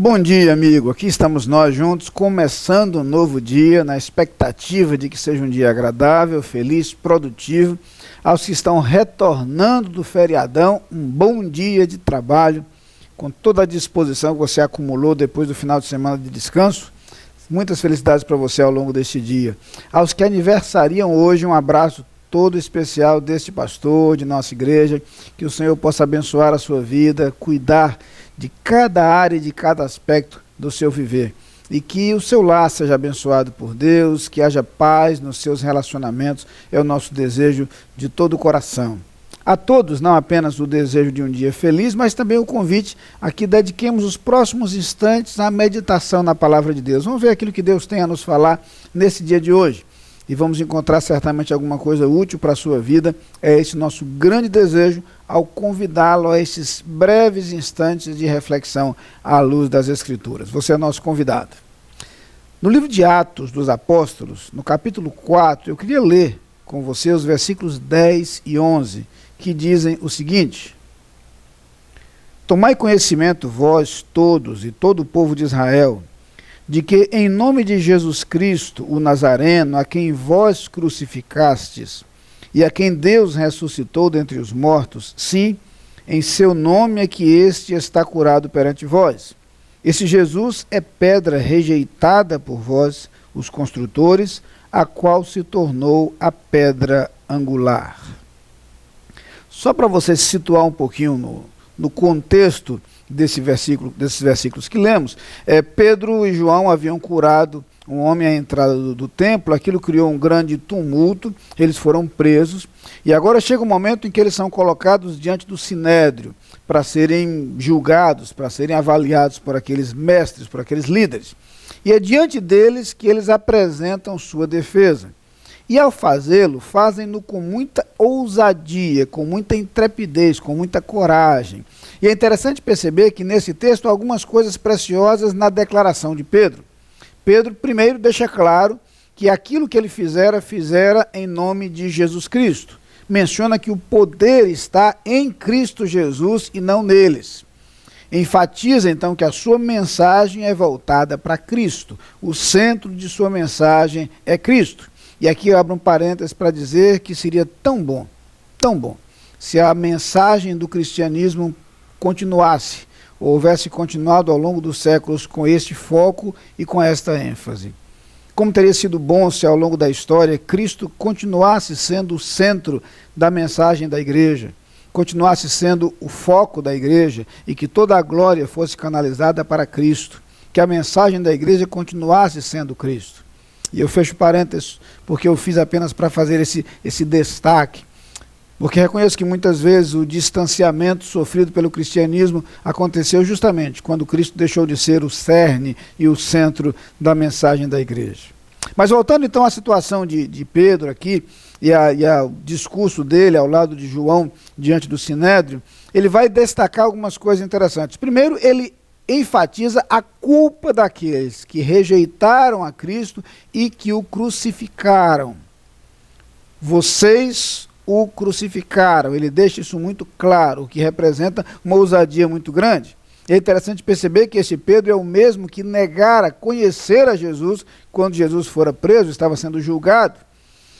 Bom dia, amigo. Aqui estamos nós juntos, começando um novo dia, na expectativa de que seja um dia agradável, feliz, produtivo. Aos que estão retornando do feriadão, um bom dia de trabalho, com toda a disposição que você acumulou depois do final de semana de descanso. Muitas felicidades para você ao longo deste dia. Aos que aniversariam hoje, um abraço todo especial deste pastor, de nossa igreja, que o Senhor possa abençoar a sua vida, cuidar de cada área e de cada aspecto do seu viver. E que o seu lar seja abençoado por Deus, que haja paz nos seus relacionamentos, é o nosso desejo de todo o coração. A todos, não apenas o desejo de um dia feliz, mas também o convite a que dediquemos os próximos instantes à meditação na palavra de Deus. Vamos ver aquilo que Deus tem a nos falar nesse dia de hoje. E vamos encontrar certamente alguma coisa útil para a sua vida. É esse nosso grande desejo ao convidá-lo a esses breves instantes de reflexão à luz das Escrituras. Você é nosso convidado. No livro de Atos dos Apóstolos, no capítulo 4, eu queria ler com você os versículos 10 e 11, que dizem o seguinte: Tomai conhecimento, vós todos e todo o povo de Israel, de que em nome de Jesus Cristo, o Nazareno, a quem vós crucificastes, e a quem Deus ressuscitou dentre os mortos, sim, em seu nome é que este está curado perante vós. Esse Jesus é pedra rejeitada por vós, os construtores, a qual se tornou a pedra angular. Só para você se situar um pouquinho no contexto desses versículos que lemos, Pedro e João haviam curado um homem à entrada do templo. Aquilo criou um grande tumulto, eles foram presos, e agora chega um momento em que eles são colocados diante do sinédrio, para serem julgados, para serem avaliados por aqueles mestres, por aqueles líderes. E é diante deles que eles apresentam sua defesa. E ao fazê-lo, fazem-no com muita ousadia, com muita intrepidez, com muita coragem. E é interessante perceber que nesse texto há algumas coisas preciosas na declaração de Pedro. Pedro, primeiro, deixa claro que aquilo que ele fizera em nome de Jesus Cristo. Menciona que o poder está em Cristo Jesus e não neles. Enfatiza, então, que a sua mensagem é voltada para Cristo. O centro de sua mensagem é Cristo. E aqui eu abro um parênteses para dizer que seria tão bom, se a mensagem do cristianismo continuasse, ou houvesse continuado ao longo dos séculos com este foco e com esta ênfase. Como teria sido bom se ao longo da história Cristo continuasse sendo o centro da mensagem da igreja, continuasse sendo o foco da igreja e que toda a glória fosse canalizada para Cristo, que a mensagem da igreja continuasse sendo Cristo. E eu fecho parênteses porque eu fiz apenas para fazer esse destaque, porque reconheço que muitas vezes o distanciamento sofrido pelo cristianismo aconteceu justamente quando Cristo deixou de ser o cerne e o centro da mensagem da igreja. Mas voltando então à situação de Pedro aqui, e ao discurso dele ao lado de João diante do sinédrio, ele vai destacar algumas coisas interessantes. Primeiro, ele enfatiza a culpa daqueles que rejeitaram a Cristo e que o crucificaram. Vocês o crucificaram. Ele deixa isso muito claro, o que representa uma ousadia muito grande. É interessante perceber que esse Pedro é o mesmo que negara conhecer a Jesus quando Jesus fora preso, estava sendo julgado.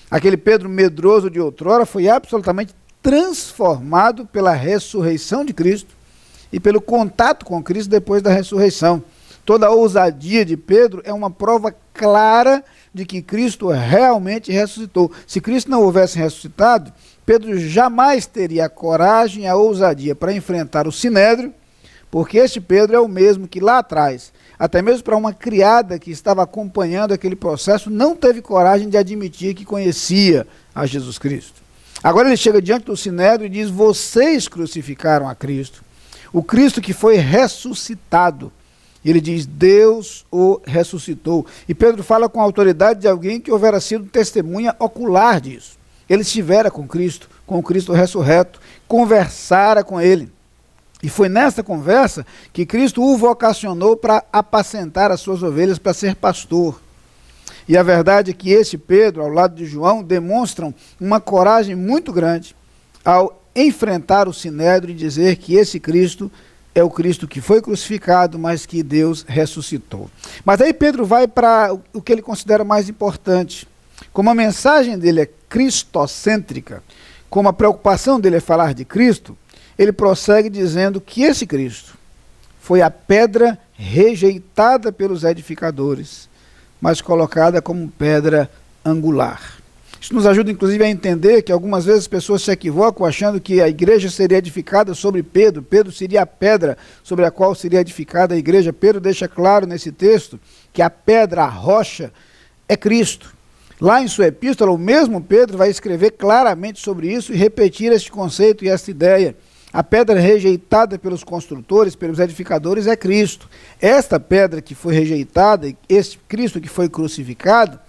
Aquele Pedro medroso de outrora foi absolutamente transformado pela ressurreição de Cristo e pelo contato com Cristo depois da ressurreição. Toda a ousadia de Pedro é uma prova clara de que Cristo realmente ressuscitou. Se Cristo não houvesse ressuscitado, Pedro jamais teria a coragem e a ousadia para enfrentar o sinédrio, porque este Pedro é o mesmo que lá atrás, até mesmo para uma criada que estava acompanhando aquele processo, não teve coragem de admitir que conhecia a Jesus Cristo. Agora ele chega diante do sinédrio e diz: vocês crucificaram a Cristo. O Cristo que foi ressuscitado. E ele diz: Deus o ressuscitou. E Pedro fala com a autoridade de alguém que houvera sido testemunha ocular disso. Ele estivera com o Cristo ressurreto, conversara com ele. E foi nessa conversa que Cristo o vocacionou para apacentar as suas ovelhas, para ser pastor. E a verdade é que esse Pedro, ao lado de João, demonstram uma coragem muito grande ao enfrentar o sinédrio e dizer que esse Cristo é o Cristo que foi crucificado, mas que Deus ressuscitou. Mas aí Pedro vai para o que ele considera mais importante. Como a mensagem dele é cristocêntrica, como a preocupação dele é falar de Cristo, ele prossegue dizendo que esse Cristo foi a pedra rejeitada pelos edificadores, mas colocada como pedra angular. Isso nos ajuda, inclusive, a entender que algumas vezes as pessoas se equivocam achando que a igreja seria edificada sobre Pedro. Pedro seria a pedra sobre a qual seria edificada a igreja. Pedro deixa claro nesse texto que a pedra, a rocha, é Cristo. Lá em sua epístola, o mesmo Pedro vai escrever claramente sobre isso e repetir este conceito e esta ideia. A pedra rejeitada pelos construtores, pelos edificadores, é Cristo. Esta pedra que foi rejeitada, este Cristo que foi crucificado,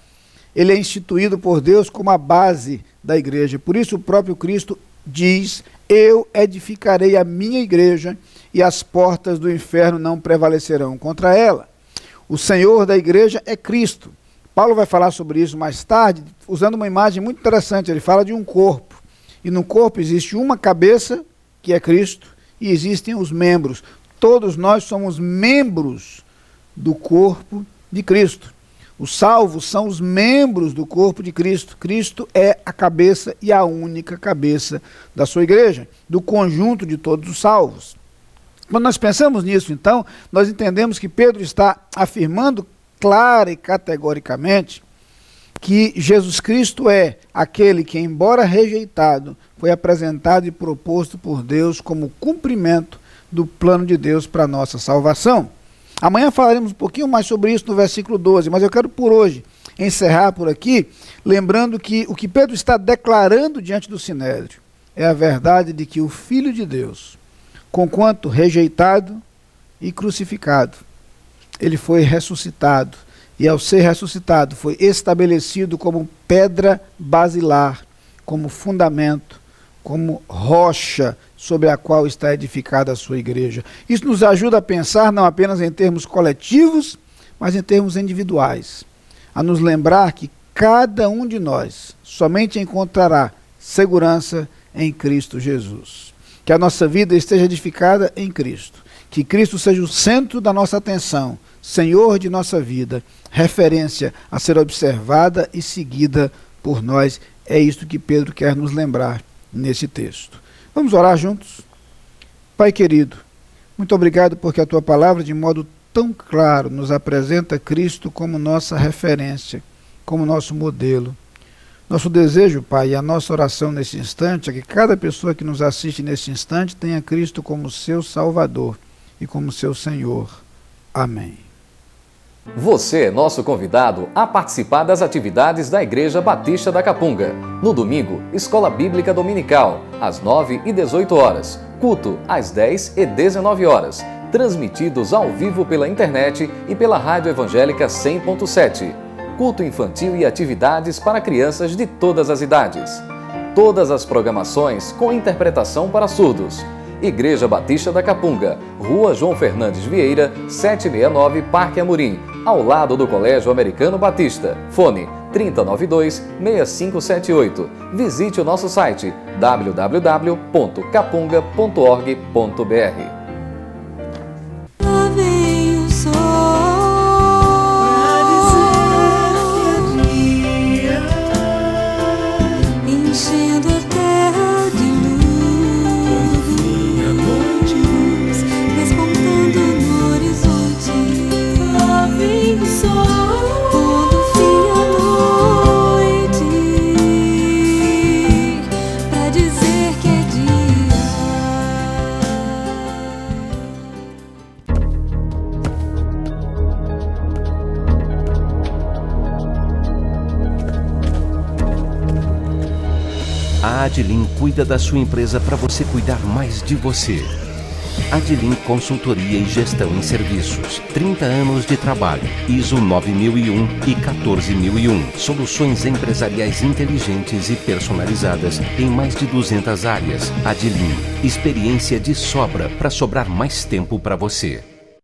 ele é instituído por Deus como a base da igreja. Por isso o próprio Cristo diz: eu edificarei a minha igreja e as portas do inferno não prevalecerão contra ela. O Senhor da igreja é Cristo. Paulo vai falar sobre isso mais tarde, usando uma imagem muito interessante. Ele fala de um corpo. E no corpo existe uma cabeça, que é Cristo, e existem os membros. Todos nós somos membros do corpo de Cristo. Os salvos são os membros do corpo de Cristo. Cristo é a cabeça e a única cabeça da sua igreja, do conjunto de todos os salvos. Quando nós pensamos nisso, então, nós entendemos que Pedro está afirmando clara e categoricamente que Jesus Cristo é aquele que, embora rejeitado, foi apresentado e proposto por Deus como cumprimento do plano de Deus para a nossa salvação. Amanhã falaremos um pouquinho mais sobre isso no versículo 12, mas eu quero por hoje encerrar por aqui, lembrando que o que Pedro está declarando diante do Sinédrio é a verdade de que o Filho de Deus, conquanto rejeitado e crucificado, ele foi ressuscitado, e ao ser ressuscitado foi estabelecido como pedra basilar, como fundamento, como rocha sobre a qual está edificada a sua igreja. Isso nos ajuda a pensar não apenas em termos coletivos, mas em termos individuais, a nos lembrar que cada um de nós somente encontrará segurança em Cristo Jesus. Que a nossa vida esteja edificada em Cristo, que Cristo seja o centro da nossa atenção, Senhor de nossa vida, referência a ser observada e seguida por nós. É isto que Pedro quer nos lembrar nesse texto. Vamos orar juntos? Pai querido, muito obrigado porque a tua palavra, de modo tão claro, nos apresenta Cristo como nossa referência, como nosso modelo. Nosso desejo, Pai, e a nossa oração nesse instante é que cada pessoa que nos assiste nesse instante tenha Cristo como seu Salvador e como seu Senhor. Amém. Você é nosso convidado a participar das atividades da Igreja Batista da Capunga. No domingo, Escola Bíblica Dominical, às 9 e 18 horas. Culto, às 10 e 19 horas. Transmitidos ao vivo pela internet e pela Rádio Evangélica 100.7. Culto infantil e atividades para crianças de todas as idades. Todas as programações com interpretação para surdos. Igreja Batista da Capunga, Rua João Fernandes Vieira, 769, Parque Amorim, ao lado do Colégio Americano Batista. Fone 3092-6578. Visite o nosso site www.capunga.org.br. A Adlin cuida da sua empresa para você cuidar mais de você. Adlin Consultoria e Gestão em Serviços. 30 anos de trabalho. ISO 9001 e 14001. Soluções empresariais inteligentes e personalizadas em mais de 200 áreas. Adlin. Experiência de sobra para sobrar mais tempo para você.